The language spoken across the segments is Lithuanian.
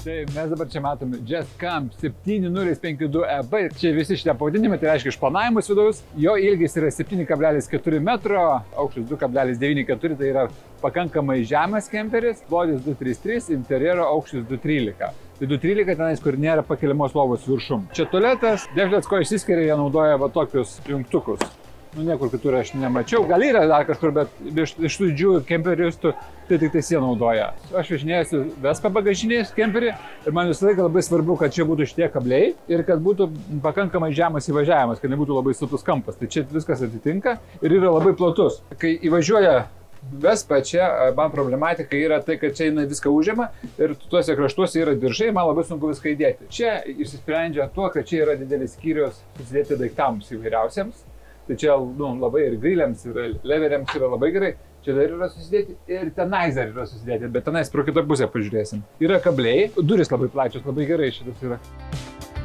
Tai mes dabar čia matome Just Camp 7052EB. Čia visi šitie pavadinimai, tai reiškia išplanavimus vidaus. Jo ilgis yra 7,4 metro, aukštis 2,94, tai yra pakankamai žemas kemperis. Plotis 233, interjero aukštis 213. Tai 213 tenais, kur nėra pakeliamos lovos viršum. Čia tualetas. Deflets, ko išsiskiria, jie naudoja va tokius jungtukus. Nu, niekur kitur aš nemačiau. Gal yra dar kažkur, bet iš tų didžiųjų kemperistų tai tik tai jie naudoja. Aš važinėjusiu Vespa bagažinės kemperį ir man visą laiką labai svarbu, kad čia būtų šitie kabliai ir kad būtų pakankamai žemas įvažiavimas, kad nebūtų labai sotus kampas. Tai čia viskas atitinka ir yra labai platus. Kai įvažiuoja Vespa, čia man problematika yra tai, kad čia jinai viską užima ir tuose kraštuose yra diržai, man labai sunku viską įdėti. Čia išsisprendžia tuo, kad čia yra didelis skyrius susidėti daiktams įvairiausiems. Tai čia labai ir griliams, ir leveriams yra labai gerai. Čia dar yra susidėti ir tenais dar yra susidėti, bet tenais pro kitą pusę pažiūrėsim. Yra kabliai, duris labai plačios, labai gerai šitas yra.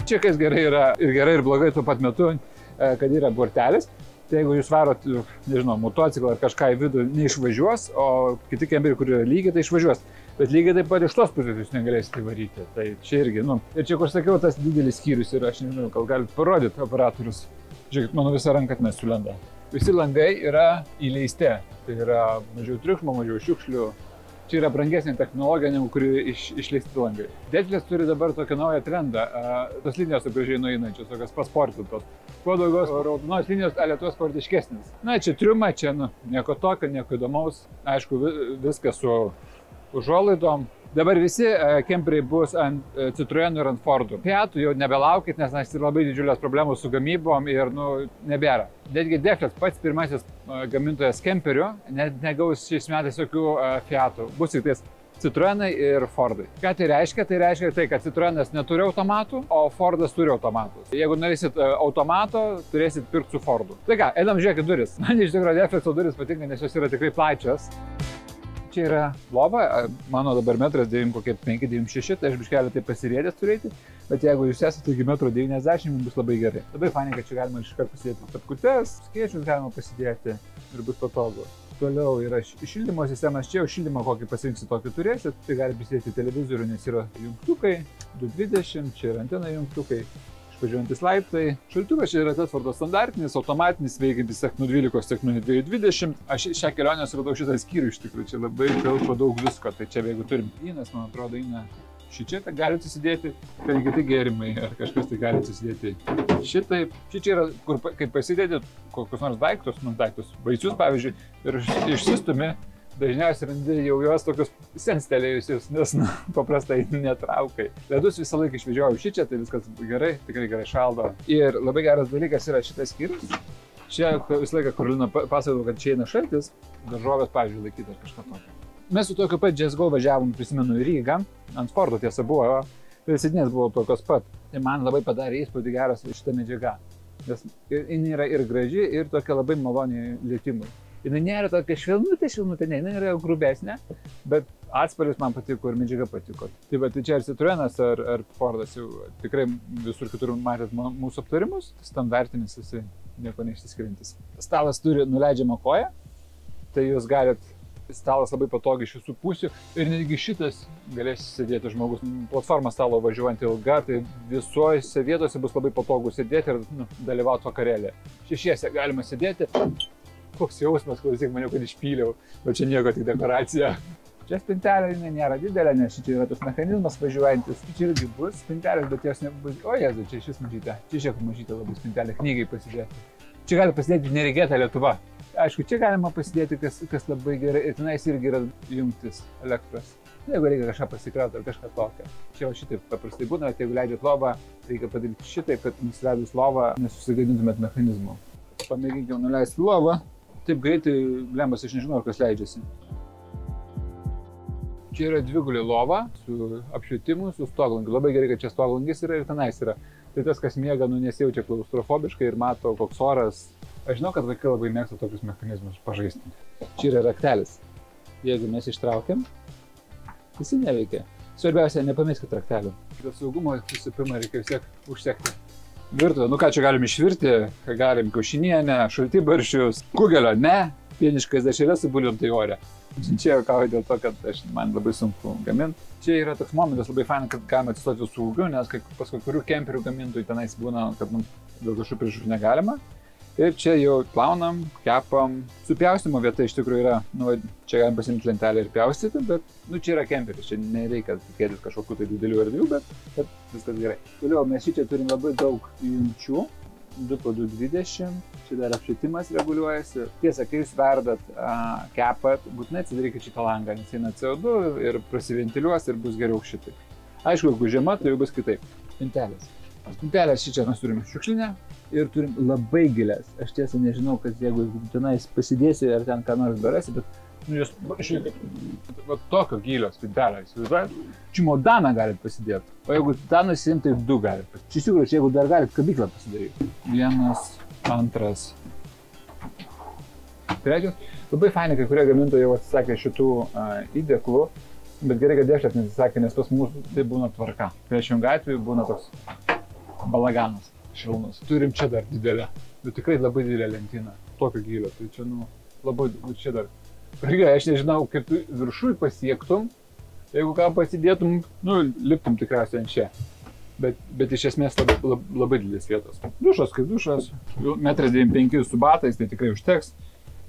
Čia kas gerai yra ir blogai tuo pat metu, kad yra bortelis. Tai jeigu jūs varot, nežinau, motociklą ar kažką į vidų, neišvažiuos, o kiti kemperiai, kurie yra lygiai, tai išvažiuos. Bet lygiai taip pat iš tos pusės jūs negalėsite varyti. Tai čia irgi, Ir čia, kur sakiau, tas didelis skyrius yra, aš nežinau, gal galite parodyti operatorius. Žiūrėkit, mano visa ranka mes sulenda. Visi langai yra įleisti. Tai yra mažiau triukšmo, mažiau šiukšlių. Čia yra brangesnė technologija, negu kuri išleisti langai. Deflets turi dabar tokią naują trendą. Tos linijos gražiai nueinančios, tokios pasportintos. Kuo daugiau raudonos linijos, tuo sportiškesnis. Na, čia triuma, čia nieko tokio, nieko įdomaus. Aišku, viskas su užuolaidom. Dabar visi kemperiai bus ant Citroenų ir ant Fordų. Fiatų jau nebelaukit, nes yra labai didžiulės problemos su gamybom ir nebėra. Netgi Deflets pats pirmasis gamintojas kemperių negaus šiais metais jokių Fiatų. Bus tik tais Citroenai ir Fordai. Ką tai reiškia? Tai reiškia tai, kad Citroenas neturi automatų, o Fordas turi automatus. Jeigu norėsit automato, turėsit pirkti su Fordu. Tai ką, einam žiūrėkit duris. Man iš tikrųjų Defletso duris patinka, nes jos yra tikrai plačios. Čia yra lova, mano dabar 1,95–1,96 m, tai aš biškelį tai pasirėdęs turėti, bet jeigu jūs esate iki 1,90 m, bus labai gerai. Labai fainai, kad čia galima iškart pasidėti tapkutes, skėčius galima pasidėti ir bus patogu. Toliau yra šildymo sistemas, čia jau šildymą kokį pasirinksit, tokį turėsit, tai gali prisidėti televizorių, nes yra jungtukai, 220, čia yra antena jungtukai. Važiuojantis laiptai. Šaldytuvas čia yra tas Fordo standartinis, automatinis, veikiantis tiek nuo 12, tiek nuo 220. Aš šią kelionę suradau šitą skyrių iš tikrųjų, čia labai telpa daug visko. Tai čia jeigu turim įnas, man atrodo, įna šičia, tai galite susidėti, kad kiti gėrimai ar kažkas tai galite susidėti šitaip. Šičia yra, kur kaip pasidėti kokius nors daiktus, vaisius pavyzdžiui, ir išsistumi. Dažniausiai randi jau juos tokius senstelėjusius, nes paprastai netraukai. Ledus visą laiką išvežioju šičia, tai viskas gerai, tikrai gerai šaldo. Ir labai geras dalykas yra šitas skyrius. Čia visą laiką Karolina pasakojo, kad čia eina šaltis, daržovės, pavyzdžiui, laikyti ar kažką tokio. Mes su tokiu pat Just Go važiavom, prisimenu, į Rygą, ant Fordo tiesa buvo, ir sėdinės buvo tokios pat. Tai man labai padarė įspūdį geras šitą medžiagą, nes jinai yra ir graži, ir tokia labai maloniai lietimui. Jinai nėra tokia švelnutė, ne, jinai yra grubesnė, bet atspalvis man patiko ir medžiaga patiko. Tai va, tai čia ar Citroenas, ar Fordas jau tikrai visur kitur matėt mūsų aptarimus, standartinis, jisai nieko neišsiskiriantis. Stalas turi nuleidžiamą koją, tai jūs galit, stalas labai patogiai iš visų pusių ir netgi šitas galės sėdėti žmogus. Platforma stalo važiuojant ilga, tai visuose vietose bus labai patogu sėdėti ir dalyvauti vakarėlė. Šešiese galima sėdėti. Koks jausmas, klausyk, maniau, kad išpyliau, bet čia nieko, tik dekoracija. Čia spintelė nėra didelė, nes čia yra tas mechanizmas važiuojantis. Čia irgi bus spintelės, bet jos nebus. O Jėzu, čia šis mažytė. Čia šiek mažytė labai spintelė, knygai pasidėti. Čia gali pasidėti nereikėta Lietuva. Aišku, čia galima pasidėti, kas labai gerai. Ir tenais irgi yra jungtis elektros. Jeigu reikia kažką pasikrauti ar kažką tokio. Čia va šitaip paprastai būna, jeigu leidžiat lovą, reikia padaryti šitaip, kad nusileidus lovą nesusigadintumėt mechanizmo. Pamėginkime nuleisti lovą. Taip greitai, blemmas, aš nežinau, kas leidžiasi. Čia yra dvigulė lova su apšvietimu, su stoglangiu. Labai gerai, kad čia stoglangis yra ir tenais yra. Tai tas, kas miega, nesijaučia klaustrofobiškai ir mato, koks oras. Aš žinau, kad vaikai labai mėgsta tokius mechanizmus pažaisti. Čia yra raktelis. Jeigu mes ištraukiam, jis neveikia. Svarbiausia, nepameskit raktelių. Dėl saugumo visų pirma reikia vis tiek užsekti. Virtuvę, ką čia galim išvirti, galim kiaušinienę, šaltibarščius, kugelio ne, pieniškas dešrelės su bulviom tai ore. Čia juokauju dėl to, kad man labai sunku gaminti. Čia yra toks momentas labai faina, kad galima atsistoti su ūgiu, nes pas kurių kemperių gamintojų tenais būna, kad dėl kažkokių priežasčių negalima. Ir čia jau plaunam, kepam. Supjaustimo vieta iš tikrųjų yra, čia galim pasimti lentelę ir pjaustyti, bet čia yra kemperis, čia nereikia tikėtis kažkokių tai didelių erdvių, bet viskas gerai. Toliau mes čia turim labai daug jungčių, 2x220, čia dar apšvietimas reguliuojasi. Tiesa, kai jūs verdat, kepat, būtinai atsidarykit šitą langą, nes eina CO2 ir prasiventiliuos ir bus geriau šitai. Aišku, jeigu žiema, tai jau bus kitaip. Spintelės. Spintelės čia mes turim šiukšlinę ir turim labai gilias. Aš tiesą nežinau, kad jeigu tenais pasidėsi ar ten ką nors berasi, bet jūs tokio gilio spintelę įsivaizduojat, čimodaną galit pasidėti. O jeigu tą nusiimt, tai 2 galit. Čia jeigu dar galit kabyklą pasidaryti. 1, 2, 3. Labai fainai, kai kurie gamintojai jau atsisakė šitų įdėklų, bet gerai, kad dėkšlės neatsisakė, nes pas mūsų tai būna tvarka. Priešingų atveju būna toks balaganas šilnus. Turim čia dar didelę, bet tikrai labai didelę lentyną, tokio gilio. Tai čia, labai, čia dar. Aš nežinau, kaip tu viršui pasiektum, jeigu ką pasidėtum, liptum tikriausiai ant čia. Bet iš esmės labai didelis vietos. Dušas kaip dušas, 1,95 m su batais, tai tikrai užteks.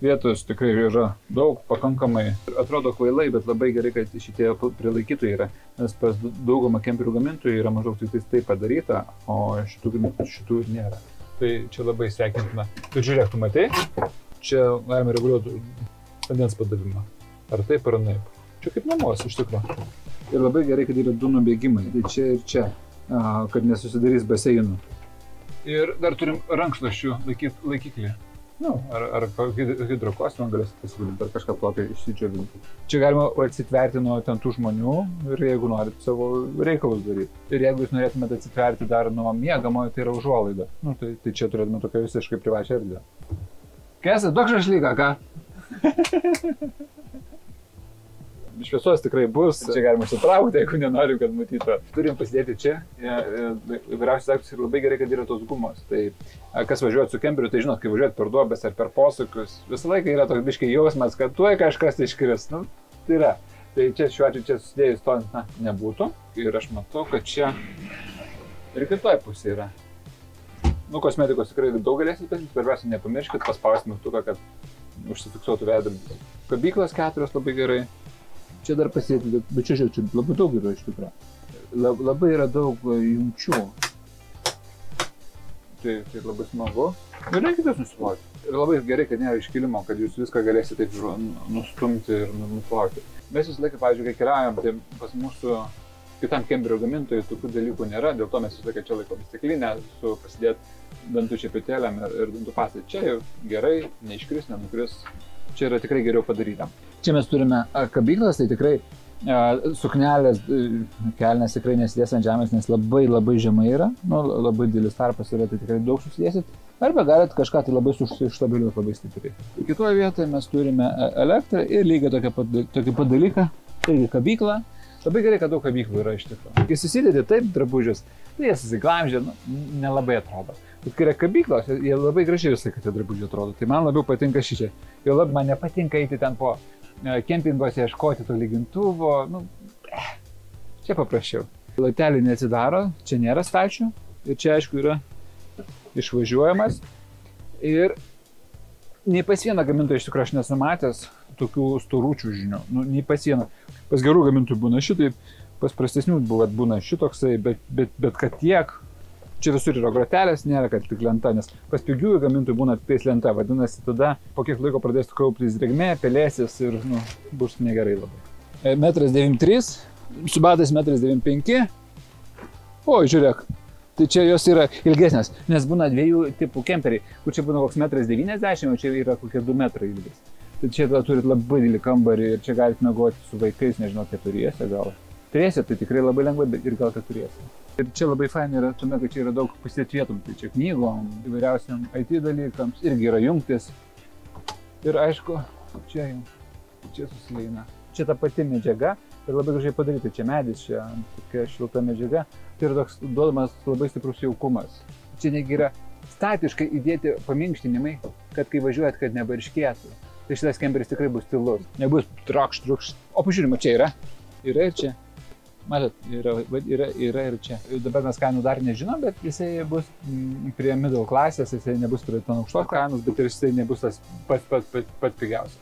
Vietos tikrai yra daug, pakankamai. Atrodo kvailai, bet labai gerai, kad šitie prilaikytojai yra. Nes pas daugumą kemperių gamintojų yra maždaug tik taip padaryta, o šitų ir nėra. Tai čia labai sveikintina. Tu žiūrėk, tu matei, čia galime reguliuoti vandens padavimą. Ar taip, ar naip. Čia kaip namuose iš tikrųjų. Ir labai gerai, kad yra 2 nubėgimai. Tai čia ir čia, kad nesusidarys baseinų. Ir dar turim rankšluosčių laikiklį. Ar hidrokostiumą galėsit pasiūlyti, ar kažką tokio išsidžiovinti. Čia galima atsitverti nuo ten tų žmonių ir jeigu norit savo reikalus daryti. Ir jeigu jūs norėtumėte atsitverti dar nuo miegamojo, tai yra užuolaida. Tai čia turėtume tokią visiškai privačią erdvę. Kesa, duok šašlyką, ką? Šviesos tikrai bus, čia galima sutraukti, jeigu nenorim, kad matytų. Turim pasidėti čia, vyriausias aktus ir labai gerai, kad yra tos gumos. Tai kas važiuojat su kemperiu, tai žinot, kai važiuojat per duobes ar per posūkius, visą laiką yra toks biškai jausmas, kad tuoj kažkas iškris. Tai yra. Tai čia šiuo atveju čia susidėjus to nebūtų. Ir aš matau, kad čia ir kitoj pusė yra. Kosmetikos tikrai daug galėsit pasirinkti, svarbiausia nepamirškit, paspausti mygtuką, kad užsifiksuotų veidrodis. Kabyklas 4 labai gerai. Čia dar pasėti, bet čia labai daug yra iš tikrųjų. Labai yra daug jungčių. Tai labai smagu. Ir reikia tas nusiplauti. Ir labai gerai, kad nėra iškilimo, kad jūs viską galėsite taip nustumti ir nuplauti. Mes visą laiką, pavyzdžiui, kai keliaujam, tai pas mūsų kitam kemperio gamintojui tokių dalykų nėra, dėl to mes visą laiką čia laikom stiklinę su pasidėt dantų šepetėlėm ir dantų pastai. Čia jau gerai, neiškris, nenukris. Čia yra tikrai geriau padaryta. Čia mes turime kabyklas, tai tikrai suknelės, kelnės tikrai nesidės ant žemės, nes labai žemai yra, labai didelis tarpas yra, tai tikrai daug susidėsit. Arba galit kažką tai labai suštabiliuoti labai stipriai. Kitoje vietoje mes turime elektrą ir lygiai tokį pat dalyką, taigi kabyklą. Labai gerai, kad daug kabyklų yra iš tikrųjų. Kai susidedi taip drabužius, tai jie susiglamžia, nelabai atrodo. Bet kai yra kabyklos, jie labai gražiai visai, kad tie drabužiai atrodo. Tai man labiau patinka šičia. Jau labai man nepatinka eiti ten po kempinguose ieškoti to lygintuvo. Čia paprasčiau. Laipteliai neatsidaro, čia nėra stalčių. Ir čia aišku yra išvažiuojamas. Ir nei pas vieną gamintoją iš tikrųjų aš nesu matęs tokių storučių žinių. Nei pas vieną. Pas gerų gamintojų būna šitaip, pas prastesnių būna šitoksai, bet kad tiek. Čia visur yra grotelės, nėra kad tik lenta, nes pas pigiųjų gamintojų būna tik lenta, vadinasi, tada po kiek laiko pradės kauptis drėgmė, pelėsis ir bus negerai labai. 1,93 m, su batais 1,95 m. O, žiūrėk, tai čia jos yra ilgesnės, nes būna dviejų tipų kemperiai, kur čia būna koks 1,90 m, o čia yra kokie 2 metrai ilgis. Tai čia turit labai didelį kambarį ir čia galite miegoti su vaikais, nežinau, 4 gal. 3 tai tikrai labai lengvai, bet ir gal 4. Ir čia labai fainai yra tuome, kad čia yra daug pasidėt vietom, tai čia knygom, įvairiausiam IT dalykams, irgi yra jungtis. Ir aišku, čia susiliena. Čia ta pati medžiaga, ir labai gražiai padaryta, čia medis, čia tokia šilta medžiaga, tai yra toks duodamas labai stiprus jaukumas. Čia negi yra statiškai įdėti paminkštinimai, kad kai važiuojat, kad nebarškėtų. tai šitas kemperis tikrai bus tylus. Nebus trokš. O pažiūrime, čia yra. Yra ir čia. Matot, yra ir čia. Dabar mes kainų dar nežinom, bet jisai bus prie middle klasės, jisai nebus prie ten aukštos kainos, bet ir jisai nebus tas pats pigiausias.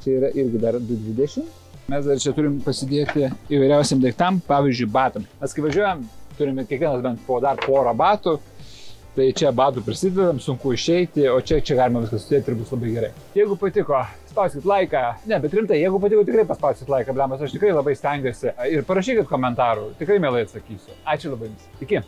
Čia yra irgi dar 220. Mes dar čia turim pasidėti įvairiausiam daiktam, pavyzdžiui, batam. Mes kai važiuojam, turime kiekvienas bent po dar porą batų, tai čia batų prisidedam, sunku išeiti, o čia galima viskas sudėti ir bus labai gerai. Jeigu patiko, spauskit laiką. Ne, bet rimtai, jeigu patiko, tikrai paspauskit laiką, blemas, aš tikrai labai stengiuosi. Ir parašykit komentarų, tikrai mielai atsakysiu. Ačiū labai jums. Iki.